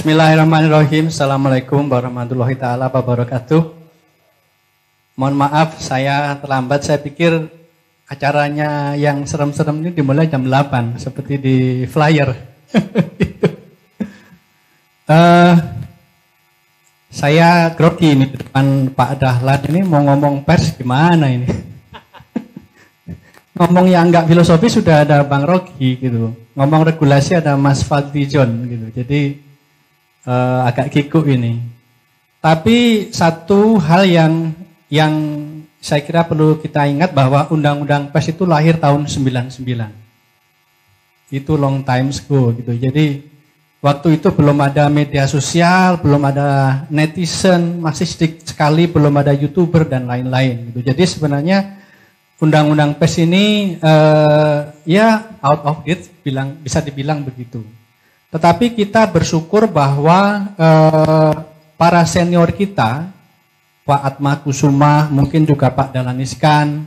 Bismillahirrahmanirrahim. Assalamualaikum warahmatullahi ta'ala wabarakatuh. Mohon maaf saya terlambat. Saya pikir acaranya yang serem-serem ini dimulai jam 8 seperti di flyer. Saya grogi ini di depan Pak Dahlan ini mau ngomong pers gimana ini. Ngomong yang enggak filosofi sudah ada Bang Rogi gitu. Ngomong regulasi ada Mas Fadlijon gitu. Jadi agak kikuk ini. Tapi satu hal yang saya kira perlu kita ingat bahwa Undang-Undang Pers itu lahir tahun 99. Itu long time ago gitu. Jadi waktu itu belum ada media sosial, belum ada netizen, masih sedikit sekali belum ada YouTuber dan lain-lain gitu. Jadi sebenarnya Undang-Undang Pers ini ya out of date bisa dibilang begitu. Tetapi kita bersyukur bahwa para senior kita, Pak Atma Kusuma, mungkin juga Pak Dahlan Iskan,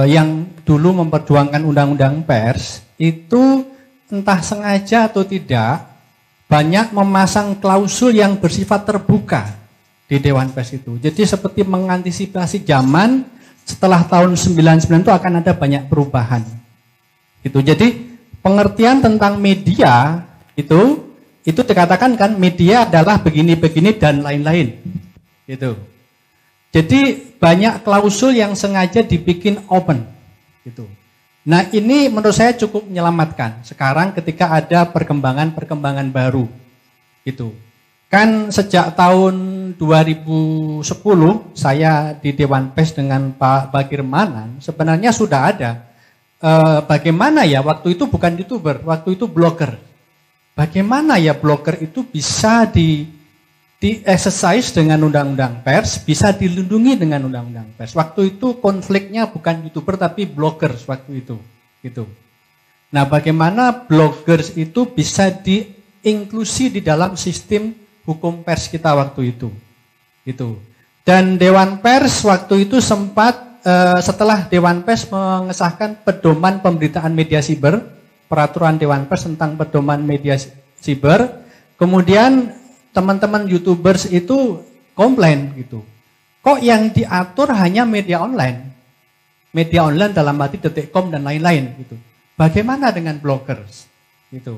yang dulu memperjuangkan undang-undang pers, itu entah sengaja atau tidak, banyak memasang klausul yang bersifat terbuka di Dewan Pers itu. Jadi seperti mengantisipasi zaman setelah tahun 99 itu akan ada banyak perubahan. Gitu. Jadi pengertian tentang media itu dikatakan kan media adalah begini-begini dan lain-lain. Gitu. Jadi banyak klausul yang sengaja dibikin open. Gitu. Nah ini menurut saya cukup menyelamatkan sekarang ketika ada perkembangan baru. Gitu. Kan sejak tahun 2010 saya di Dewan Pers dengan Pak Bagir Manan sebenarnya sudah ada. Bagaimana ya waktu itu bukan YouTuber, waktu itu blogger. Bagaimana ya blogger itu bisa di-exercise dengan undang-undang pers, bisa dilindungi dengan undang-undang pers. Waktu itu konfliknya bukan YouTuber tapi bloggers waktu itu. Gitu. Nah bagaimana bloggers itu bisa diinklusi di dalam sistem hukum pers kita waktu itu. Gitu. Dan Dewan Pers waktu itu sempat setelah Dewan Pers mengesahkan pedoman pemberitaan media siber, peraturan Dewan Pers tentang pedoman media siber, kemudian teman-teman YouTubers itu komplain gitu. Kok yang diatur hanya media online? Media online dalam arti .com dan lain-lain gitu. Bagaimana dengan bloggers? Gitu.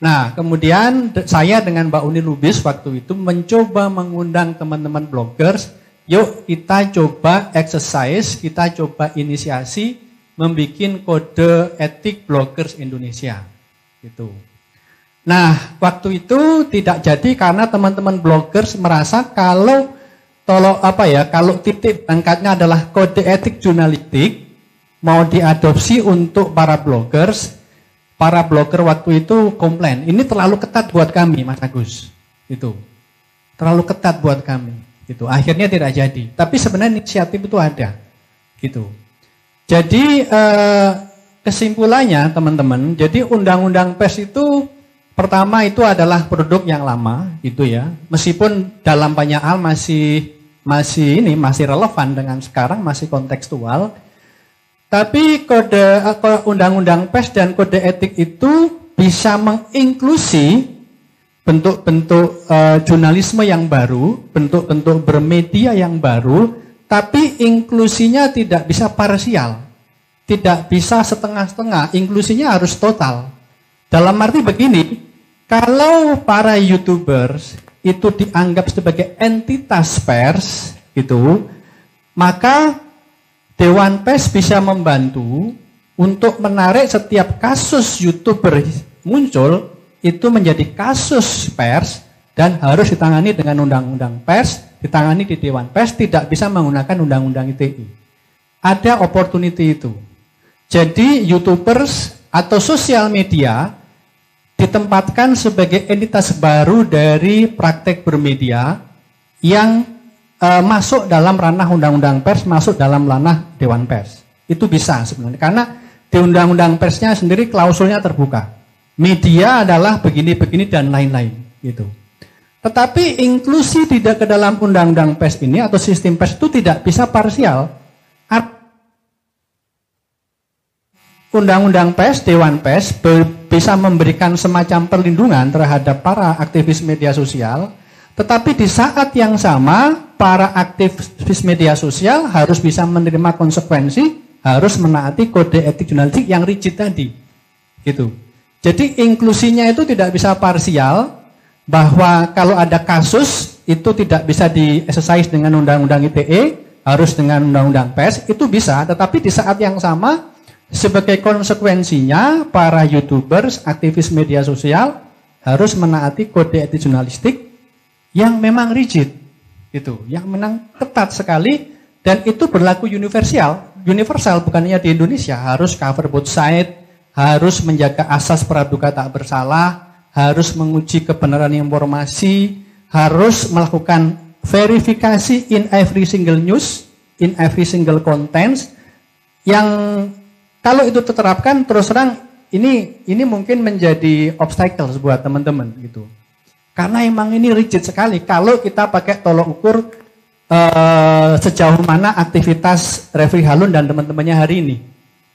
Nah, kemudian saya dengan Mbak Uni Lubis waktu itu mencoba mengundang teman-teman bloggers. Yuk kita coba exercise, kita coba inisiasi membuat kode etik bloggers Indonesia. Gitu. Nah, waktu itu tidak jadi karena teman-teman bloggers merasa kalau titik angkatnya adalah kode etik jurnalistik mau diadopsi untuk para bloggers, para blogger waktu itu komplain, ini terlalu ketat buat kami, Mas Agus. Itu. Terlalu ketat buat kami. Gitu. Akhirnya tidak jadi. Tapi sebenarnya inisiatif itu ada. Gitu. Jadi kesimpulannya teman-teman, jadi undang-undang pers itu pertama itu adalah produk yang lama, gitu ya. Meskipun dalam banyak hal masih relevan dengan sekarang, masih kontekstual. Tapi kode undang-undang pers dan kode etik itu bisa menginklusi bentuk-bentuk jurnalisme yang baru, bentuk-bentuk bermedia yang baru, tapi inklusinya tidak bisa parsial, tidak bisa setengah-setengah, inklusinya harus total. Dalam arti begini, kalau para YouTubers itu dianggap sebagai entitas pers, gitu, maka Dewan Pers bisa membantu untuk menarik setiap kasus YouTuber muncul itu menjadi kasus pers dan harus ditangani dengan undang-undang pers, ditangani di Dewan Pers, tidak bisa menggunakan undang-undang ITE. Ada opportunity itu. Jadi YouTubers atau sosial media ditempatkan sebagai entitas baru dari praktek bermedia yang masuk dalam ranah undang-undang pers, masuk dalam ranah Dewan Pers. Itu bisa sebenarnya, karena di undang-undang persnya sendiri klausulnya terbuka. Media adalah begini-begini dan lain-lain gitu. Tetapi inklusi tidak ke dalam undang-undang pers ini atau sistem pers itu tidak bisa parsial. Undang-undang pers, Dewan Pers bisa memberikan semacam perlindungan terhadap para aktivis media sosial, tetapi di saat yang sama para aktivis media sosial harus bisa menerima konsekuensi, harus menaati kode etik jurnalistik yang rigid tadi. Gitu. Jadi inklusinya itu tidak bisa parsial, bahwa kalau ada kasus itu tidak bisa di-exercise dengan undang-undang ITE, harus dengan undang-undang pers, itu bisa, tetapi di saat yang sama sebagai konsekuensinya, para YouTubers, aktivis media sosial harus menaati kode etik jurnalistik yang memang rigid, gitu, yang memang ketat sekali, dan itu berlaku universal, bukan hanya di Indonesia, harus cover both side, harus menjaga asas praduga tak bersalah, harus menguji kebenaran informasi, harus melakukan verifikasi in every single news, in every single content, yang kalau itu diterapkan, terus terang ini mungkin menjadi obstacle buat teman-teman gitu. Karena emang ini rigid sekali. Kalau kita pakai tolok ukur sejauh mana aktivitas Refri Harun dan teman-temannya hari ini,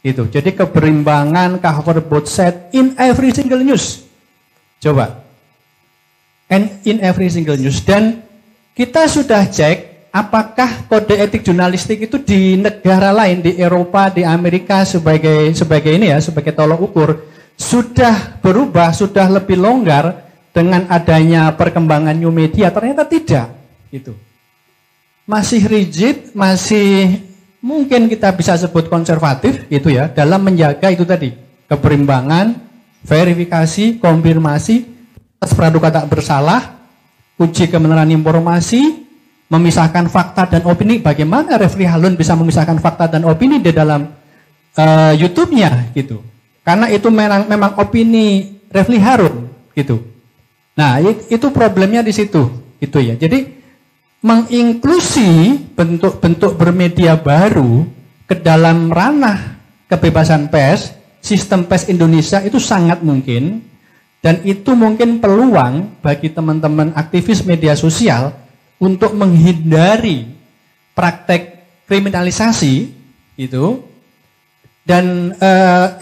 gitu. Jadi keberimbangan, cover both side in every single news. Coba, and in every single news. Dan kita sudah cek. Apakah kode etik jurnalistik itu di negara lain, di Eropa, di Amerika sebagai ini ya, sebagai tolok ukur sudah berubah, sudah lebih longgar dengan adanya perkembangan new media? Ternyata tidak, gitu. Masih rigid, masih mungkin kita bisa sebut konservatif, gitu ya, dalam menjaga itu tadi keberimbangan, verifikasi, konfirmasi, praduga tak bersalah, uji kebenaran informasi, memisahkan fakta dan opini. Bagaimana Refri Harun bisa memisahkan fakta dan opini di dalam YouTube-nya gitu? Karena itu memang opini Refri Harun gitu. Nah, itu problemnya di situ, gitu ya. Jadi menginklusi bentuk-bentuk bermedia baru ke dalam ranah kebebasan pers, sistem pers Indonesia itu sangat mungkin, dan itu mungkin peluang bagi teman-teman aktivis media sosial untuk menghindari praktek kriminalisasi itu, dan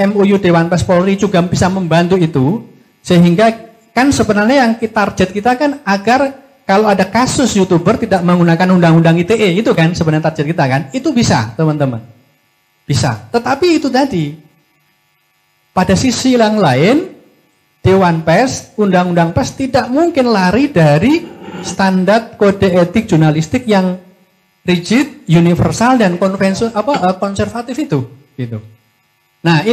MUU Dewan Pers Polri juga bisa membantu itu, sehingga kan sebenarnya yang target kita kan agar kalau ada kasus YouTuber tidak menggunakan undang-undang ITE, itu kan sebenarnya target kita kan, itu bisa teman-teman, bisa. Tetapi itu tadi, pada sisi yang lain Dewan Pers, undang-undang pers tidak mungkin lari dari standar kode etik jurnalistik yang rigid, universal dan konservatif itu, gitu. Nah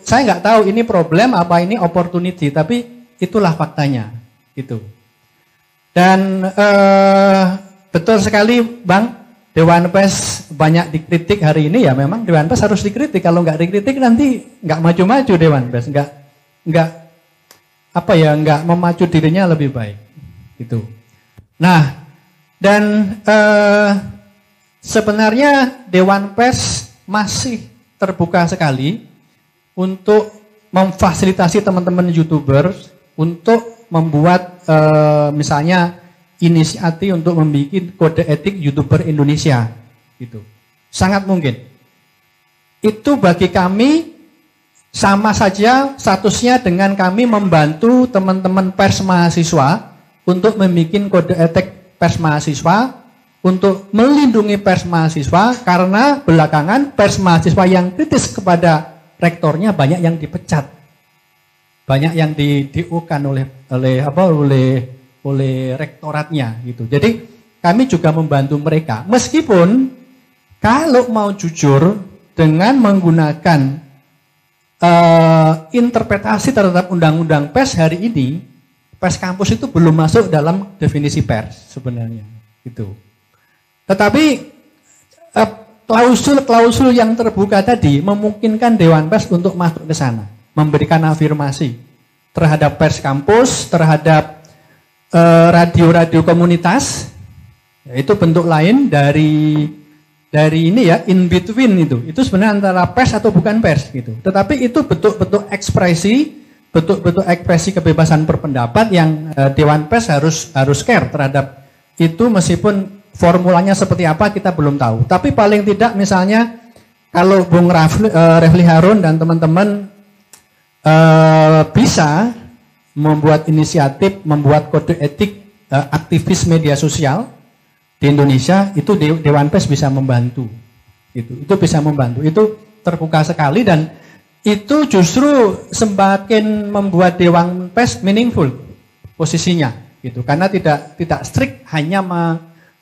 saya nggak tahu ini problem apa ini opportunity, tapi itulah faktanya, gitu. Dan betul sekali Bang, Dewan Pers banyak dikritik hari ini ya, memang Dewan Pers harus dikritik. Kalau nggak dikritik nanti nggak maju-maju Dewan Pers, nggak memacu dirinya lebih baik, gitu. Nah, dan sebenarnya Dewan Pers masih terbuka sekali untuk memfasilitasi teman-teman YouTuber untuk membuat misalnya inisiatif untuk membuat kode etik YouTuber Indonesia, gitu. Sangat mungkin. Itu bagi kami sama saja statusnya dengan kami membantu teman-teman pers mahasiswa untuk membuat kode etik pers mahasiswa, untuk melindungi pers mahasiswa, karena belakangan pers mahasiswa yang kritis kepada rektornya banyak yang dipecat, banyak yang di-DO-kan oleh rektoratnya, gitu. Jadi kami juga membantu mereka, meskipun kalau mau jujur dengan menggunakan interpretasi terhadap undang-undang pers hari ini, pers kampus itu belum masuk dalam definisi pers sebenarnya, gitu. Tetapi klausul-klausul yang terbuka tadi memungkinkan Dewan Pers untuk masuk ke sana, memberikan afirmasi terhadap pers kampus, terhadap radio-radio komunitas. Itu bentuk lain dari ini ya, in between itu sebenarnya antara pers atau bukan pers, gitu. Tetapi itu bentuk-bentuk ekspresi kebebasan berpendapat yang Dewan Pers harus care terhadap itu, meskipun formulanya seperti apa kita belum tahu. Tapi paling tidak misalnya kalau Bung Refli Harun dan teman-teman bisa membuat inisiatif, membuat kode etik aktivis media sosial di Indonesia, itu Dewan Pers bisa membantu. Itu bisa membantu. Itu terbuka sekali dan itu justru semakin membuat Dewan Pers meaningful posisinya, gitu. Karena tidak strict hanya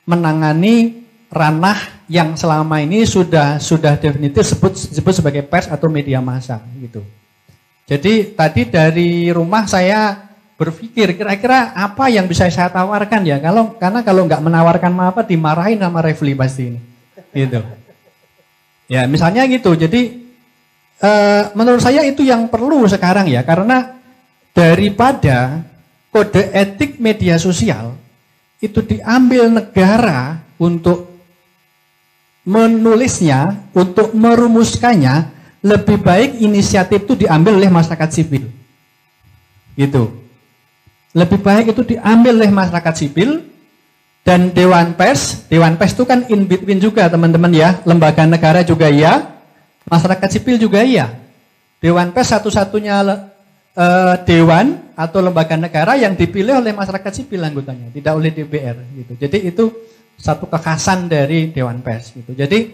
menangani ranah yang selama ini sudah definitif disebut sebagai pers atau media massa, gitu. Jadi tadi dari rumah saya berpikir kira-kira apa yang bisa saya tawarkan ya, karena kalau nggak menawarkan apa dimarahin sama Refli pasti ini, gitu. Ya misalnya gitu. Jadi menurut saya itu yang perlu sekarang ya, karena daripada kode etik media sosial itu diambil negara untuk menulisnya, untuk merumuskannya, lebih baik inisiatif itu diambil oleh masyarakat sipil. Gitu. Lebih baik itu diambil oleh masyarakat sipil dan Dewan Pers itu kan in between juga teman-teman ya, lembaga negara juga ya, masyarakat sipil juga ya. Dewan Pers satu-satunya dewan atau lembaga negara yang dipilih oleh masyarakat sipil anggotanya, tidak oleh DPR gitu. Jadi itu satu kekhasan dari Dewan Pers gitu. Jadi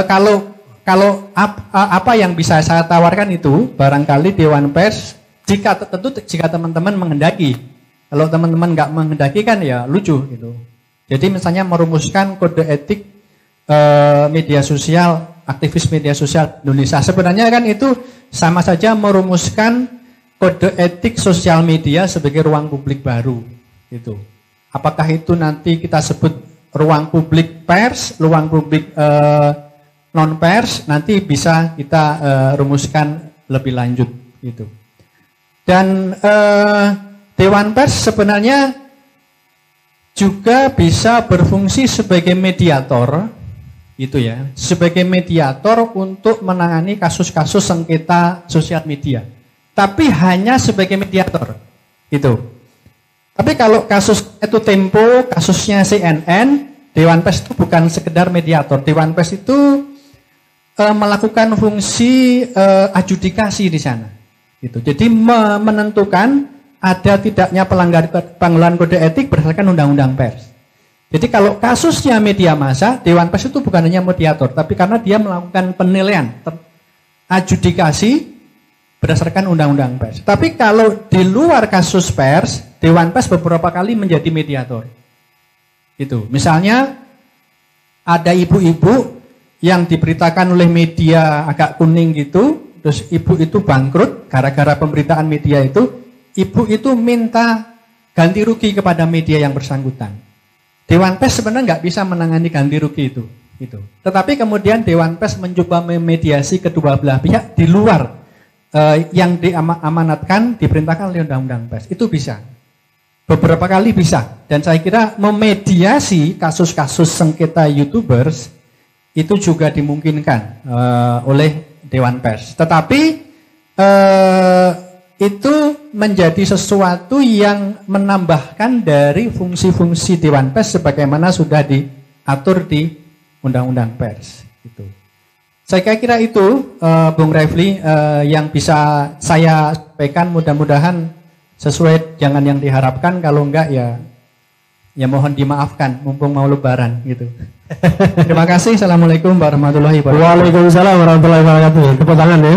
kalau apa yang bisa saya tawarkan itu barangkali Dewan Pers jika teman-teman menghendaki. Kalau teman-teman nggak menghendaki kan ya lucu gitu. Jadi misalnya merumuskan kode etik media sosial, aktivis media sosial Indonesia. Sebenarnya kan itu sama saja merumuskan kode etik sosial media sebagai ruang publik baru gitu. Apakah itu nanti kita sebut ruang publik pers, ruang publik non pers, nanti bisa kita rumuskan lebih lanjut gitu. Dan Dewan Pers sebenarnya juga bisa berfungsi sebagai mediator, gitu ya, sebagai mediator untuk menangani kasus-kasus sengketa sosial media. Tapi hanya sebagai mediator, gitu. Tapi kalau kasus itu Tempo, kasusnya CNN, Dewan Pers itu bukan sekedar mediator. Dewan Pers itu melakukan fungsi adjudikasi di sana, gitu. Jadi menentukan ada tidaknya pelanggaran kode etik berdasarkan undang-undang pers. Jadi kalau kasusnya media massa, Dewan Pers itu bukan hanya mediator, tapi karena dia melakukan penilaian, adjudikasi berdasarkan undang-undang pers. Tapi kalau di luar kasus pers, Dewan Pers beberapa kali menjadi mediator. Itu. Misalnya ada ibu-ibu yang diberitakan oleh media agak kuning gitu, terus ibu itu bangkrut gara-gara pemberitaan media itu. Ibu itu minta ganti rugi kepada media yang bersangkutan. Dewan Pers sebenarnya nggak bisa menangani ganti rugi itu. Tetapi kemudian Dewan Pers mencoba memediasi kedua belah pihak di luar yang diamanatkan, diperintahkan oleh Undang-Undang Pers. Itu bisa. Beberapa kali bisa. Dan saya kira memediasi kasus-kasus sengketa YouTubers itu juga dimungkinkan oleh Dewan Pers. Tetapi itu menjadi sesuatu yang menambahkan dari fungsi-fungsi Dewan Pers sebagaimana sudah diatur di Undang-Undang Pers. Gitu. Saya kira itu Bung Refli yang bisa saya sampaikan, mudah-mudahan sesuai jangan yang diharapkan, kalau enggak ya mohon dimaafkan mumpung mau lebaran gitu. Terima kasih. Assalamualaikum warahmatullahi wabarakatuh. Waalaikumsalam warahmatullahi wabarakatuh. Tepuk tangan ya.